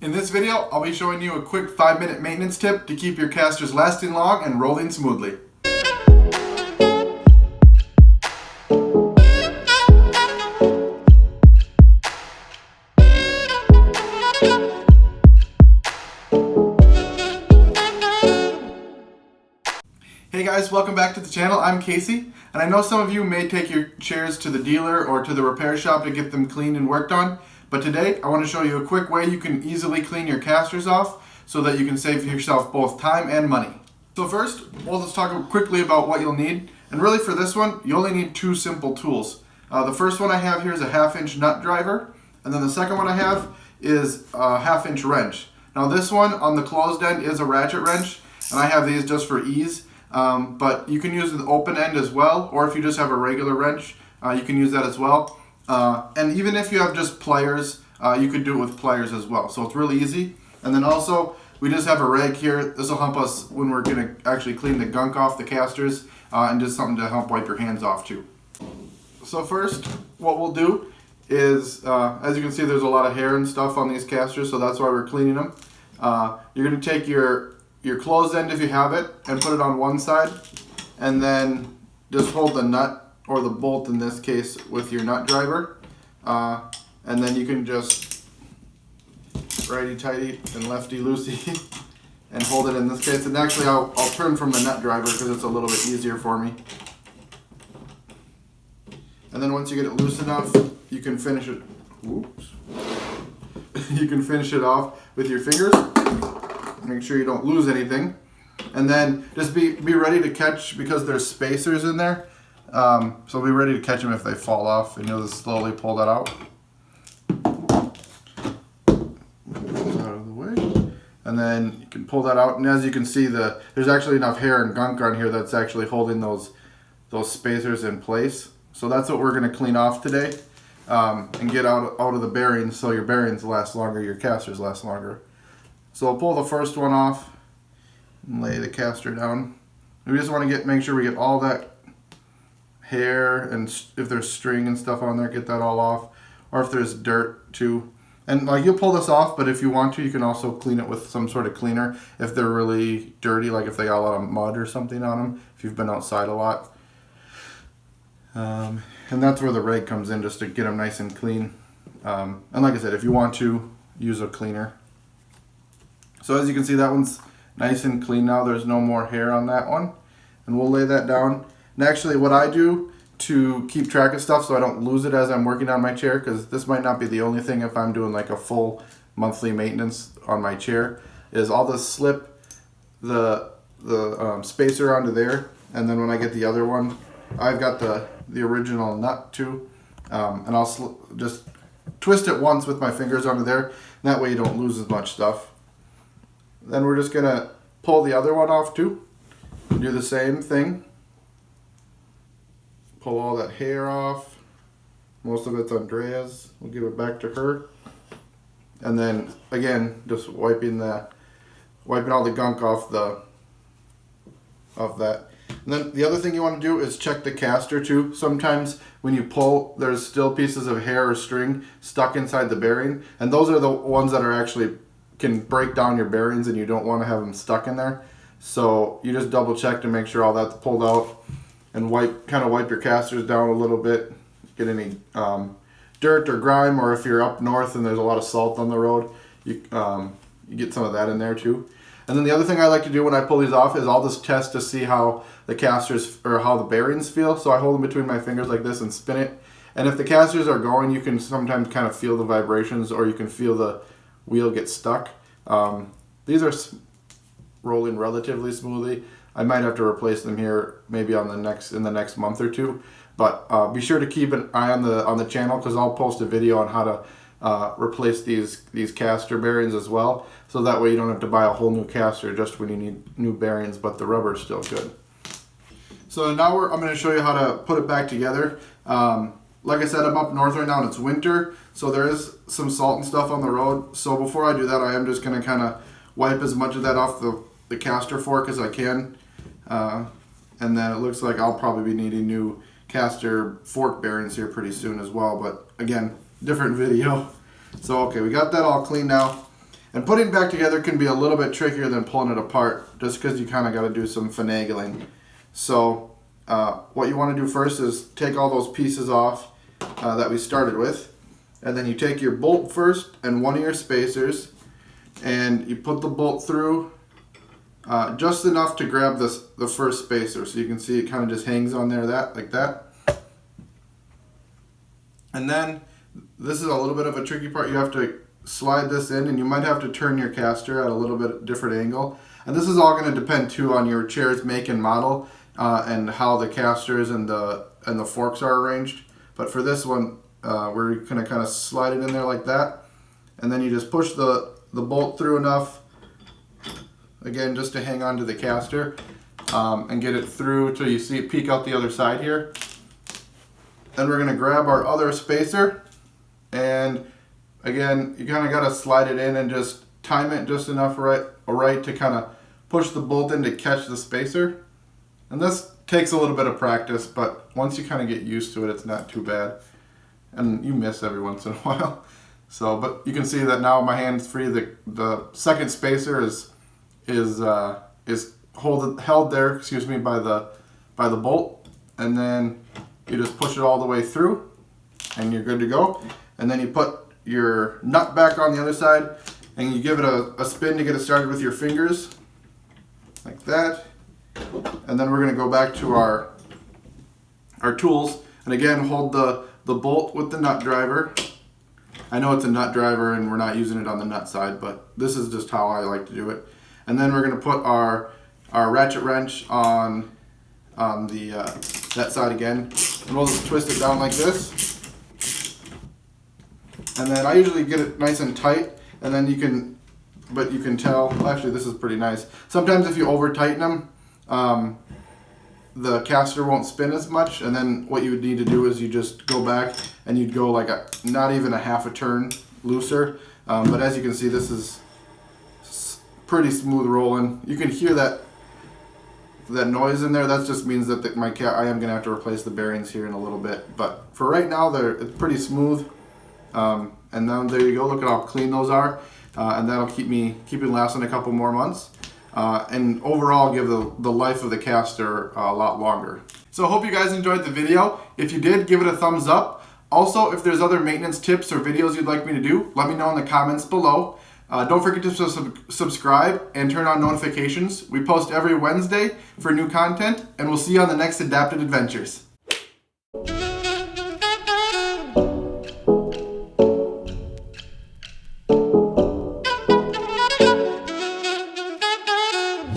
In this video, I'll be showing you a quick 5-minute maintenance tip to keep your casters lasting long and rolling smoothly. Hey guys, welcome back to the channel. I'm Casey, and I know some of you may take your chairs to the dealer or to the repair shop to get them cleaned and worked on, but today I want to show you a quick way you can easily clean your casters off so that you can save yourself both time and money. So first, we'll just talk quickly about what you'll need, and really for this one, you only need two simple tools. The first one I have here is a 1/2-inch nut driver, and then the second one I have is a 1/2-inch wrench. Now this one on the closed end is a ratchet wrench, and I have these just for ease. But you can use the open end as well, or if you just have a regular wrench, you can use that as well. And even if you have just pliers, you could do it with pliers as well. So it's really easy. And then also, we just have a rag here. This will help us when we're going to actually clean the gunk off the casters, and just something to help wipe your hands off too. So first, what we'll do is, as you can see, there's a lot of hair and stuff on these casters, so that's why we're cleaning them. You're going to take your closed end if you have it and put it on one side, and then just hold the nut or the bolt in this case with your nut driver, and then you can just righty tighty and lefty loosey and hold it in this case. And actually I'll turn from the nut driver because it's a little bit easier for me. And then once you get it loose enough, you can finish it. Whoops. You can finish it off with your fingers. Make sure you don't lose anything, and then just be ready to catch, because there's spacers in there, so be ready to catch them if they fall off, and you'll just slowly pull that out. Out of the way, and then you can pull that out, and as you can see, there's actually enough hair and gunk on here that's actually holding those spacers in place. So that's what we're going to clean off today, and get out of the bearings, so your bearings last longer, your casters last longer. So I'll pull the first one off and lay the caster down. We just want to make sure we get all that hair, and if there's string and stuff on there, get that all off. Or if there's dirt too. And like, you'll pull this off, but if you want to, you can also clean it with some sort of cleaner if they're really dirty, like if they got a lot of mud or something on them, if you've been outside a lot. And that's where the rag comes in, just to get them nice and clean. And like I said, if you want to, use a cleaner. So as you can see, that one's nice and clean now. There's no more hair on that one. And we'll lay that down. And actually what I do to keep track of stuff so I don't lose it as I'm working on my chair, because this might not be the only thing if I'm doing like a full monthly maintenance on my chair, is I'll just slip the spacer onto there, and then when I get the other one, I've got the original nut too, and I'll just twist it once with my fingers onto there, and that way you don't lose as much stuff. Then we're just going to pull the other one off too. Do the same thing. Pull all that hair off. Most of it's Andrea's. We'll give it back to her. And then again, just wiping all the gunk off that. And then the other thing you want to do is check the caster too. Sometimes when you pull, there's still pieces of hair or string stuck inside the bearing, and those are the ones that are actually can break down your bearings, and you don't want to have them stuck in there. So you just double check to make sure all that's pulled out, and kind of wipe your casters down a little bit, get any dirt or grime, or if you're up north and there's a lot of salt on the road, you get some of that in there too. And then the other thing I like to do when I pull these off is I'll just test to see how the casters, or how the bearings feel. So I hold them between my fingers like this and spin it, and if the casters are going, you can sometimes kind of feel the vibrations, or you can feel the wheel get stuck. These are rolling relatively smoothly. I might have to replace them here maybe in the next month or two, but be sure to keep an eye on the channel, because I'll post a video on how to replace these caster bearings as well, so that way you don't have to buy a whole new caster just when you need new bearings, but the rubber is still good. So now I'm going to show you how to put it back together. Like I said, I'm up north right now and it's winter, so there is some salt and stuff on the road. So before I do that, I am just going to kind of wipe as much of that off the caster fork as I can. And then it looks like I'll probably be needing new caster fork bearings here pretty soon as well. But again, different video. So okay, we got that all clean now. And putting it back together can be a little bit trickier than pulling it apart, just because you kind of got to do some finagling. So what you want to do first is take all those pieces off that we started with, and then you take your bolt first and one of your spacers, and you put the bolt through just enough to grab the first spacer. So you can see it kind of just hangs on there like that. And then this is a little bit of a tricky part. You have to slide this in, and you might have to turn your caster at a little bit different angle. And this is all going to depend too on your chair's make and model and how the casters and the forks are arranged. But for this one, we're going to kind of slide it in there like that, and then you just push the bolt through enough, again, just to hang on to the caster, and get it through till you see it peek out the other side here. Then we're going to grab our other spacer, and again, you kind of got to slide it in and just time it just enough right to kind of push the bolt in to catch the spacer. And this takes a little bit of practice, but once you kind of get used to it, it's not too bad. And you miss every once in a while. So, but you can see that now my hand's free. The second spacer is held there, excuse me, by the bolt, and then you just push it all the way through, and you're good to go. And then you put your nut back on the other side, and you give it a spin to get it started with your fingers, like that. And then we're going to go back to our tools, and again hold the bolt with the nut driver. I know it's a nut driver and we're not using it on the nut side, but this is just how I like to do it. And then we're going to put our ratchet wrench on that side again, and we'll just twist it down like this. And then I usually get it nice and tight, and then you can tell, actually this is pretty nice. Sometimes if you over tighten them, the caster won't spin as much, and then what you would need to do is you just go back and you'd go like not even a half a turn looser. But as you can see, this is pretty smooth rolling. You can hear that noise in there. That just means that I am gonna have to replace the bearings here in a little bit. But for right now, it's pretty smooth. And then there you go. Look at how clean those are, and that'll keep it lasting a couple more months. And overall give the life of the caster a lot longer. So I hope you guys enjoyed the video. If you did, give it a thumbs up. Also, if there's other maintenance tips or videos you'd like me to do, let me know in the comments below. Don't forget to subscribe and turn on notifications. We post every Wednesday for new content, and we'll see you on the next Adapted Adventures.